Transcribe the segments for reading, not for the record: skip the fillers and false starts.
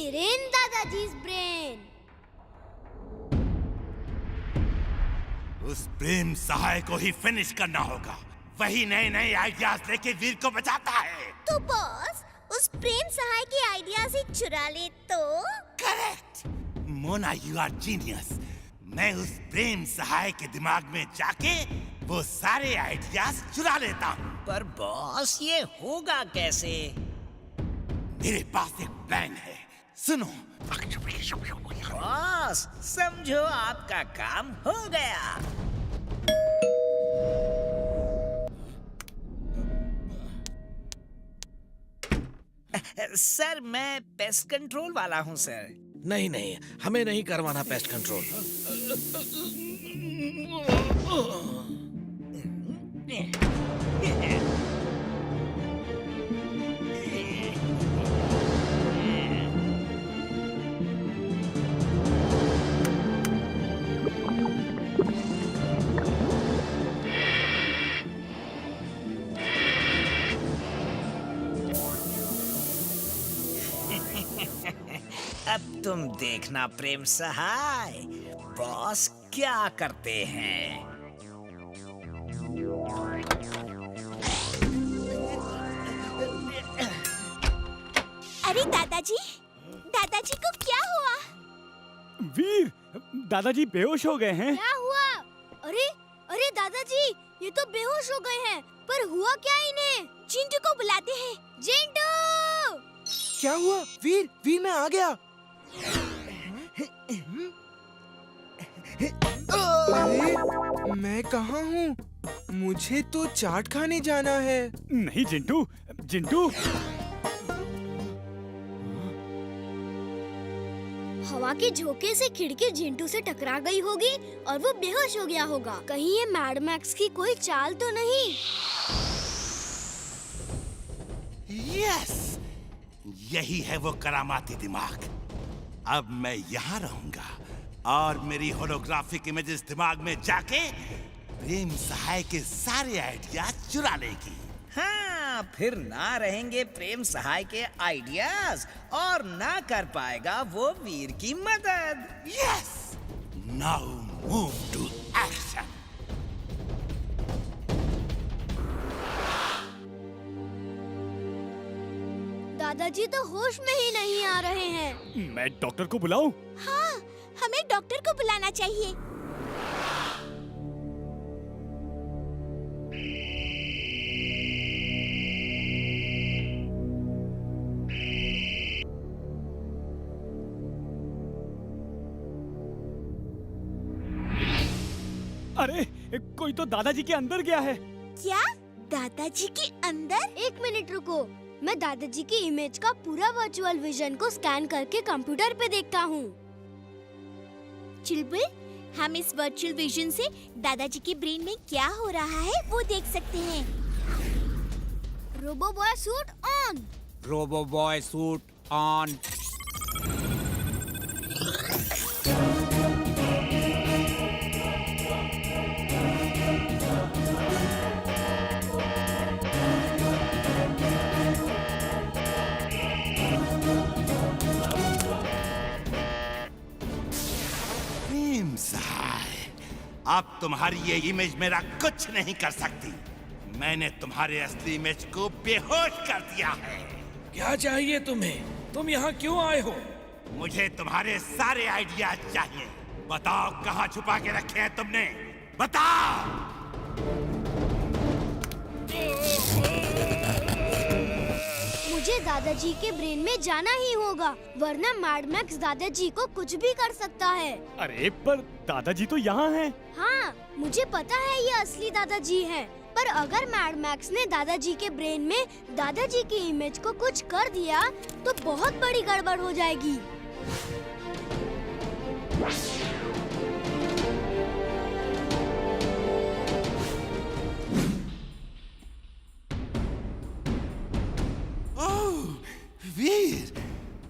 वीर इन दादाजी's brain. उस प्रेम सहाय को ही finish करना होगा। वही नए नए आइडियाज लेके वीर को बचाता है। तो बॉस, उस प्रेम सहाय के आइडियाज ही चुरा ले तो? Correct. Mona, you are genius. मैं उस प्रेम सहाय के दिमाग में जाके वो सारे आइडियाज चुरा लेता हूँ। पर बॉस, ये होगा कैसे? मेरे पास एक प्लान है, सुनो। बॉस, समझो आपका काम हो गया। सर, मैं पेस्ट कंट्रोल वाला हूँ सर। नहीं नहीं, हमें नहीं करवाना पेस्ट कंट्रोल। अब तुम देखना प्रेम सहाय, बॉस क्या करते हैं। अरे दादाजी, दादाजी को क्या हुआ? वीर, दादाजी बेहोश हो गए हैं। क्या हुआ? अरे अरे दादाजी, ये तो बेहोश हो गए हैं। पर हुआ क्या इन्हें? चिंटू को बुलाते हैं। चिंटू! क्या हुआ? वीर, वीर मैं आ गया। अरे, मैं कहाँ हूँ? मुझे तो चाट खाने जाना है। नहीं जिंटू, जिंटू। हवा के झोंके से खिड़की जिंटू से टकरा गई होगी और वो बेहोश हो गया होगा। कहीं ये मैड मैक्स की कोई चाल तो नहीं? यस, यही है वो करामाती दिमाग। अब मैं यहाँ रहूंगा और मेरी होलोग्राफिक इमेजेस दिमाग में जाके प्रेम सहाय के सारे आइडिया चुरा लेगी। हाँ, फिर ना रहेंगे प्रेम सहाय के आइडियाज और ना कर पाएगा वो वीर की मदद। Yes, now move to action. दादाजी तो होश में ही नहीं आ रहे हैं। मैं डॉक्टर को बुलाऊं? हाँ, हमें डॉक्टर को बुलाना चाहिए। अरे, कोई तो दादाजी के अंदर गया है। क्या? दादाजी के अंदर? एक मिनट रुको, मैं दादाजी की इमेज का पूरा वर्चुअल विजन को स्कैन करके कंप्यूटर पे देखता हूँ। चुलबुल, हम इस वर्चुअल विजन से दादाजी के ब्रेन में क्या हो रहा है वो देख सकते हैं। Robo boy suit on. Robo boy suit on. Prem Sahay, अब तुम्हारी ये इमेज मेरा कुछ नहीं कर सकती। मैंने तुम्हारे असली इमेज को बेहोश कर दिया है। क्या चाहिए तुम्हें? तुम यहाँ क्यों आए हो? मुझे तुम्हारे सारे आइडियाज चाहिए। बताओ कहाँ छुपा के रखे हैं तुमने? बताओ। मुझे दादाजी के ब्रेन में जाना ही होगा, वरना मैड मैक्स दादाजी को कुछ भी कर सकता है। अरे पर दादाजी तो यहाँ हैं। हाँ, मुझे पता है ये असली दादाजी हैं। पर अगर मैड मैक्स ने दादाजी के ब्रेन में दादाजी की इमेज को कुछ कर दिया तो बहुत बड़ी गड़बड़ हो जाएगी। ओह, वीर,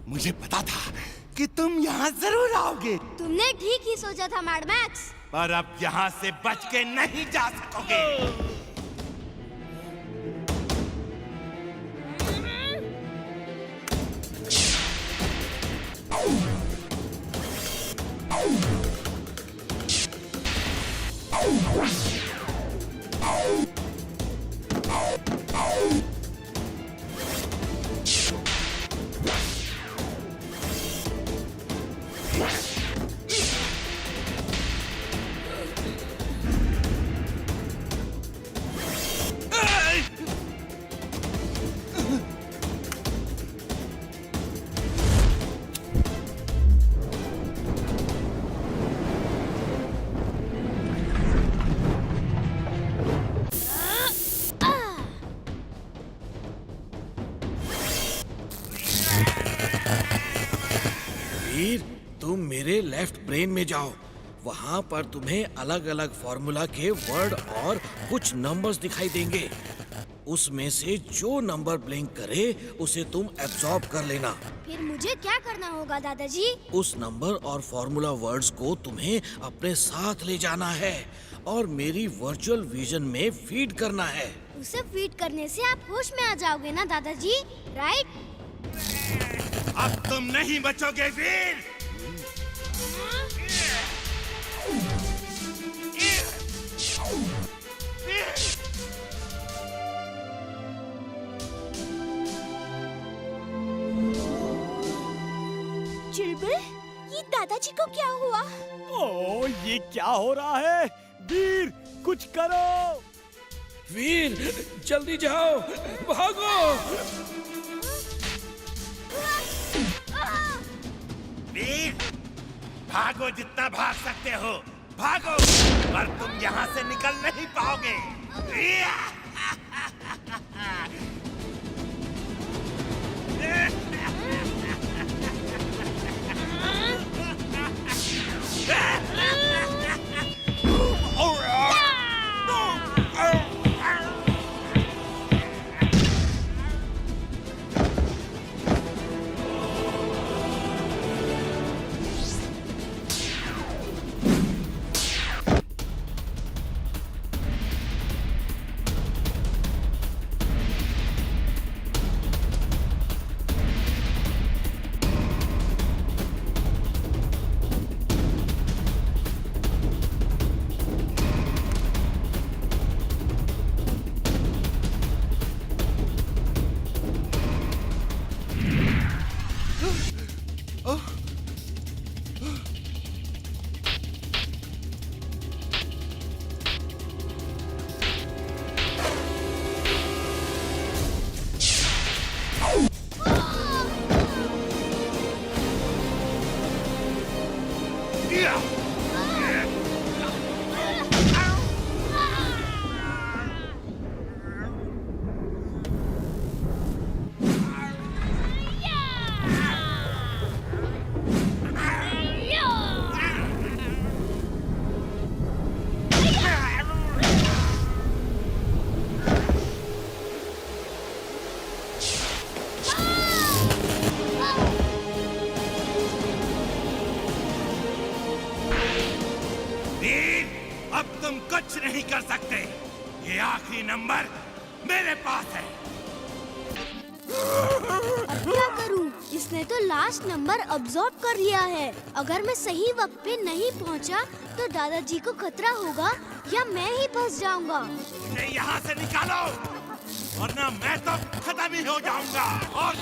मुझे पता था कि तुम यहाँ जरूर आओगे। तुमने ठीक ही सोचा था मैड मैक्स। पर अब यहाँ से बच के नहीं जा सकोगे। वीर, तुम मेरे लेफ्ट ब्रेन में जाओ। वहाँ पर तुम्हें अलग अलग फॉर्मूला के वर्ड और कुछ नंबर्स दिखाई देंगे। उसमें से जो नंबर ब्लिंक करे उसे तुम एब्जॉर्ब कर लेना। फिर मुझे क्या करना होगा दादाजी? उस नंबर और फॉर्मूला वर्ड्स को तुम्हें अपने साथ ले जाना है और मेरी वर्चुअल विजन में फीड करना है। उसे फीड करने से आप होश में आ जाओगे ना दादाजी, राइट? अब तुम नहीं बचोगे वीर। चिलबुल, ये दादाजी को क्या हुआ? ओ, ये क्या हो रहा है? वीर, कुछ करो। वीर, जल्दी जाओ, भागो। वीर, भागो जितना भाग सकते हो, भागो, पर तुम यहाँ से निकल नहीं पाओगे। वीर, अब तुम कुछ नहीं कर सकते। ये आखिरी नंबर मेरे पास है। अब क्या करूं? इसने तो लास्ट नंबर अब्सॉर्ब कर लिया है। अगर मैं सही वक्त पे नहीं पहुंचा तो दादाजी को खतरा होगा या मैं ही फंस जाऊंगा। इन्हें यहाँ से निकालो, वरना मैं तो खत्म ही हो जाऊंगा। और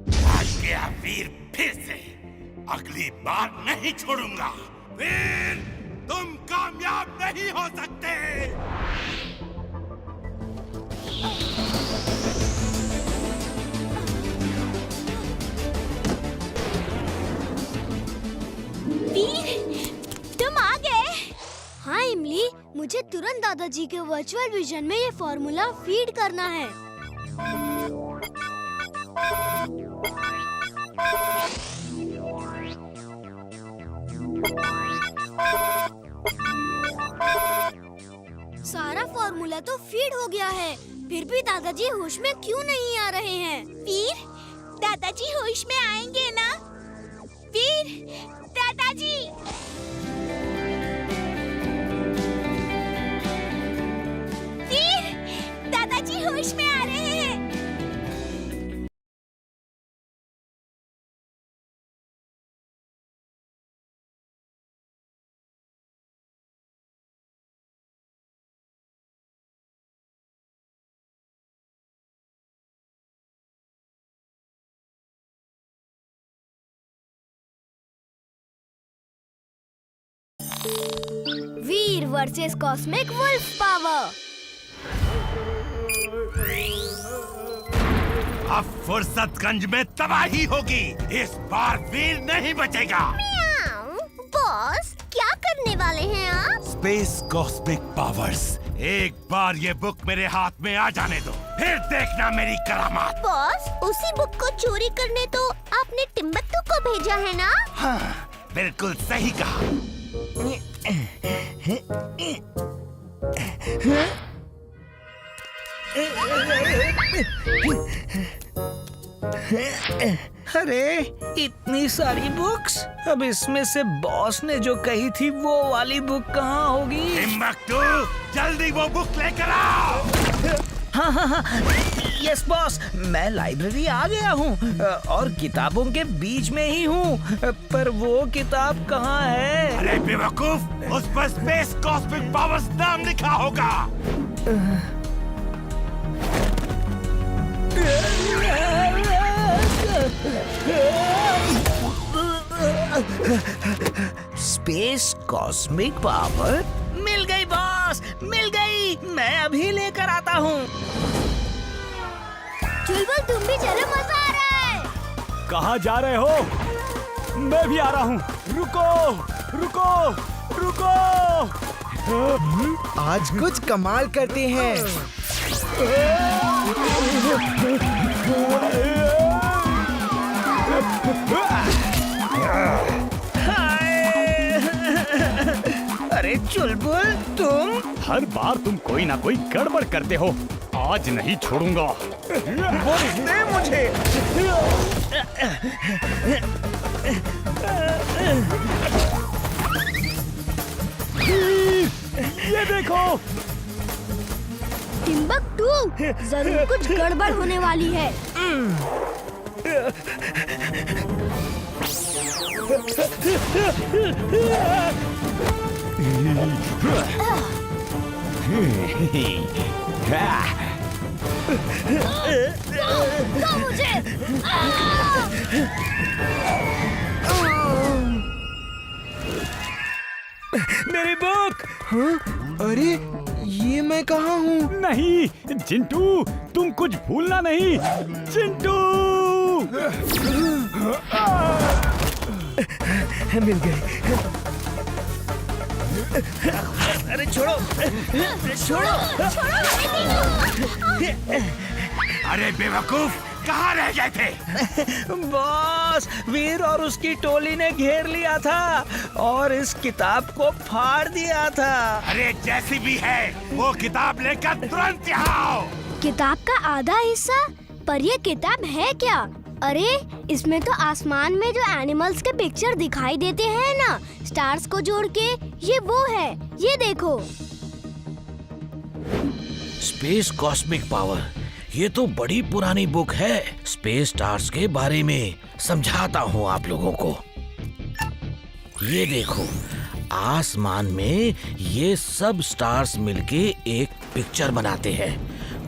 भाग गया वीर फिर से। अगली बार नहीं छोड़ूंगा। वीर, तुम कामयाब नहीं हो सकते। वीर, तुम आ गए। हाँ इमली, मुझे तुरंत दादाजी के वर्चुअल विजन में ये फॉर्मूला फीड करना है। सारा फॉर्मूला तो फीड हो गया है, फिर भी दादाजी होश में क्यों नहीं आ रहे हैं? वीर, दादाजी होश में आएंगे ना? वीर, दादाजी। वीर, दादाजी होश में आ रहे हैं। वीर वर्सेस कॉस्मिक वुल्फ पावर। अब फुर्सतगंज में तबाही होगी। इस बार वीर नहीं बचेगा। बॉस, क्या करने वाले हैं आप? Space cosmic powers. एक बार ये बुक मेरे हाथ में आ जाने दो, फिर देखना मेरी करामात। बॉस, उसी बुक को चोरी करने तो आपने टिम्बक्टू को भेजा है ना? हाँ, बिल्कुल सही कहा। अरे इतनी सारी बुक्स। अब इसमें से बॉस ने जो कही थी वो वाली बुक कहाँ होगी? टिम्बक्टू, जल्दी वो बुक लेकर आओ। हाँ, यस बॉस, मैं लाइब्रेरी आ गया हूँ और किताबों के बीच में ही हूँ, पर वो किताब कहाँ है? अरे बेवकूफ, उस पर स्पेस कॉस्मिक पावर्स नाम लिखा होगा। स्पेस कॉस्मिक पावर मिल गई बॉस, मिल गई। मैं अभी लेकर आता हूँ। चुलबुल, तुम भी चलो, मजा आ रहा है। कहाँ जा रहे हो? मैं भी आ रहा हूँ। रुको रुको रुको। आज कुछ कमाल करते हैं। अरे चुलबुल, तुम हर बार तुम कोई ना कोई गड़बड़ करते हो। आज नहीं छोड़ूंगा। वो दे मुझे। ये देखो। टिम्बक्टू, जरूर कुछ गड़बड़ होने वाली है। दो मुझे। मेरी बुक। अरे ये मैं कहाँ हूँ? नहीं चिंटू, तुम कुछ भूलना नहीं। चिंटू। मिल गई। अरे छोड़ो, छोड़ो। अरे बेवकूफ, कहाँ रह गए थे? बॉस, वीर और उसकी टोली ने घेर लिया था और इस किताब को फाड़ दिया था। अरे जैसी भी है, वो किताब लेकर तुरंत यहाँ आओ। किताब का आधा हिस्सा? पर ये किताब है क्या? अरे इसमें तो आसमान में जो एनिमल्स के पिक्चर दिखाई देते हैं ना, स्टार्स को जोड़ के, ये वो है। ये देखो। स्पेस कॉस्मिक पावर, ये तो बड़ी पुरानी बुक है। स्पेस स्टार्स के बारे में समझाता हूँ आप लोगों को। ये देखो, आसमान में ये सब स्टार्स मिलके एक पिक्चर बनाते हैं।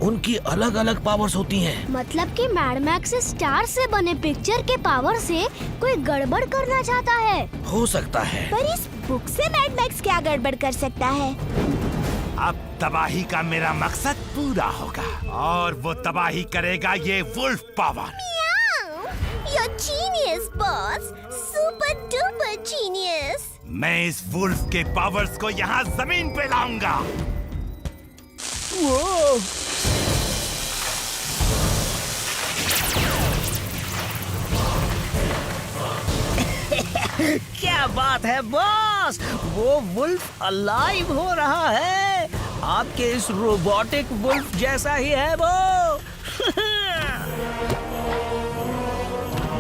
उनकी अलग अलग पावर्स होती हैं। मतलब कि मैड मैक्स स्टार से बने पिक्चर के पावर से कोई गड़बड़ करना चाहता है। हो सकता है। पर इस बुक से मैड मैक्स क्या गड़बड़ कर सकता है? अब तबाही का मेरा मकसद पूरा होगा और वो तबाही करेगा ये wolf power. You're genius, boss. Super duper genius. मैं इस वुल्फ के पावर्स को यहाँ जमीन पे लाऊंगा। क्या बात है बॉस, वो वुल्फ अलाइव हो रहा है। आपके इस रोबोटिक वुल्फ जैसा ही है वो।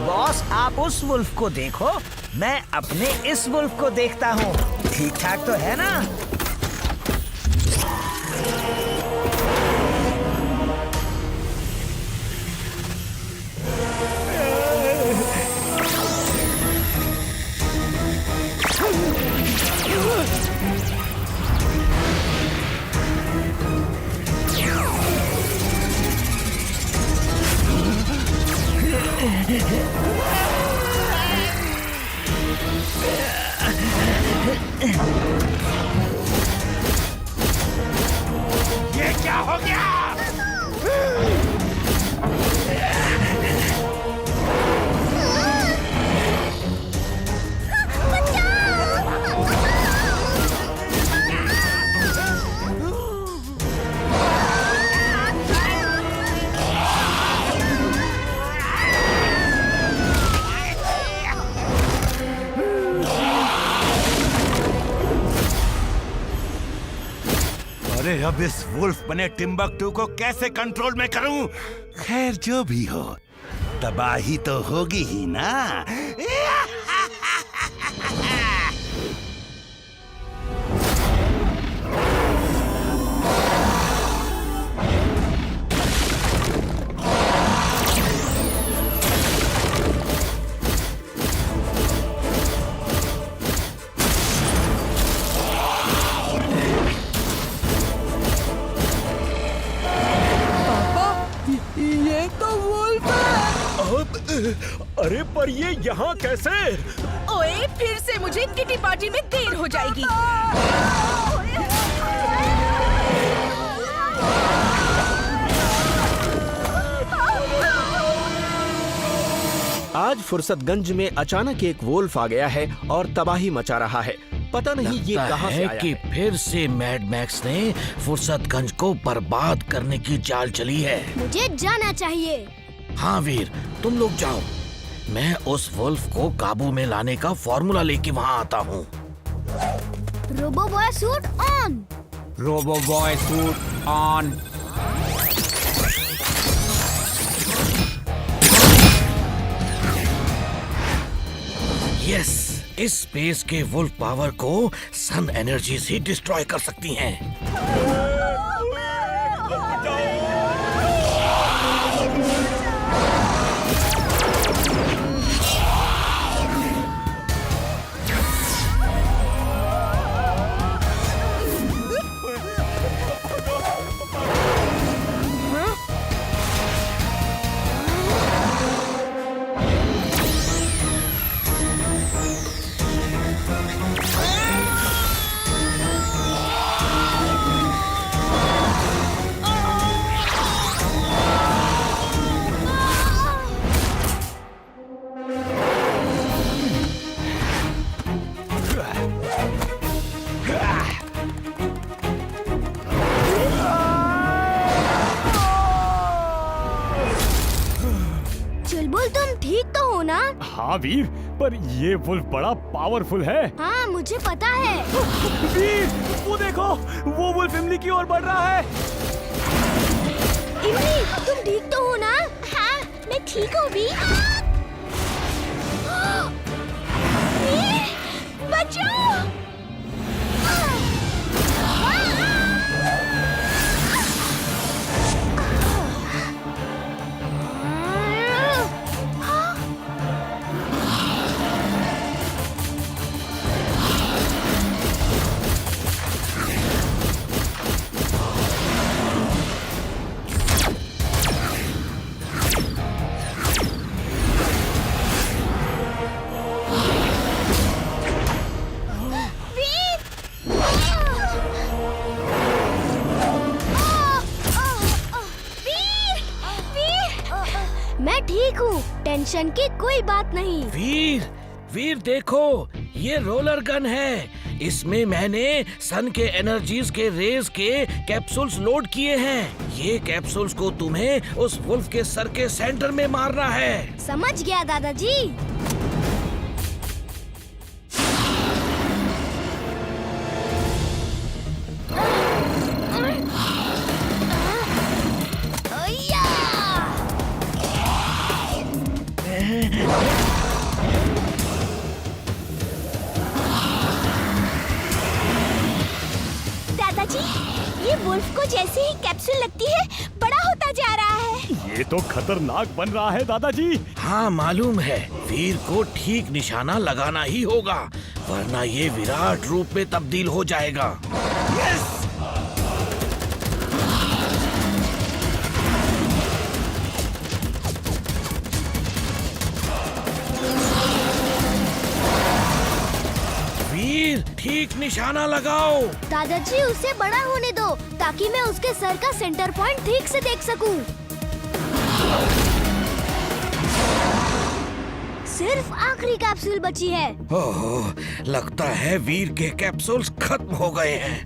बॉस, आप उस वुल्फ को देखो, मैं अपने इस वुल्फ को देखता हूँ। ठीक ठाक तो है ना? मैं अब इस वुल्फ बने टिम्बकटू को कैसे कंट्रोल में करूं? खैर जो भी हो, तबाही तो होगी ही ना। ये तो वुल्फ है। अरे पर ये यहाँ कैसे? ओए, फिर से मुझे किटी पार्टी में देर हो जाएगी। आज फुर्सतगंज में अचानक एक वोल्फ आ गया है और तबाही मचा रहा है। पता नहीं ये लगता कहां से है आया कि है। फिर से मैड मैक्स ने फुर्सतगंज को बर्बाद करने की चाल चली है। मुझे जाना चाहिए। हाँ वीर, तुम लोग जाओ। मैं उस वुल्फ को काबू में लाने का फॉर्मूला लेके वहाँ आता हूँ। Robo boy suit on. Robo boy suit on. Yes, इस स्पेस के वुल्फ पावर को सन एनर्जी से डिस्ट्रॉय कर सकती हैं। चुलबुल, तुम ठीक तो हो ना? हाँ वीर, पर ये वुल्फ बड़ा पावरफुल है। हाँ, मुझे पता है। वीर, वो देखो, वो वुल्फ इमली की ओर बढ़ रहा है। इमली, तुम ठीक तो हो ना? हाँ, मैं ठीक हूँ भी। बचाओ! मैं ठीक हूँ, टेंशन की कोई बात नहीं। वीर, वीर देखो, ये रोलर गन है। इसमें मैंने सन के एनर्जीज के रेज के कैप्सूल्स लोड किए हैं। ये कैप्सूल्स को तुम्हें उस वुल्फ के सर के सेंटर में मारना है। समझ गया दादाजी। दादाजी, ये वुल्फ को जैसे ही कैप्सूल लगती है, बड़ा होता जा रहा है। ये तो खतरनाक बन रहा है दादाजी। हाँ मालूम है, वीर को ठीक निशाना लगाना ही होगा, वरना ये विराट रूप में तब्दील हो जाएगा। वीर, ठीक निशाना लगाओ। दादाजी, उसे बड़ा होने दो ताकि मैं उसके सर का सेंटर पॉइंट ठीक से देख सकूं। सिर्फ आखिरी कैप्सूल बची है। ओह, लगता है वीर के कैप्सूल्स खत्म हो गए हैं।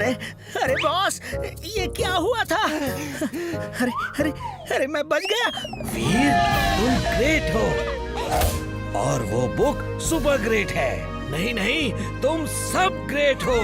अरे अरे बॉस, ये क्या हुआ था? अरे अरे अरे मैं बच गया। वीर, तुम ग्रेट हो और वो बुक सुपर ग्रेट है। नहीं नहीं, तुम सब ग्रेट हो।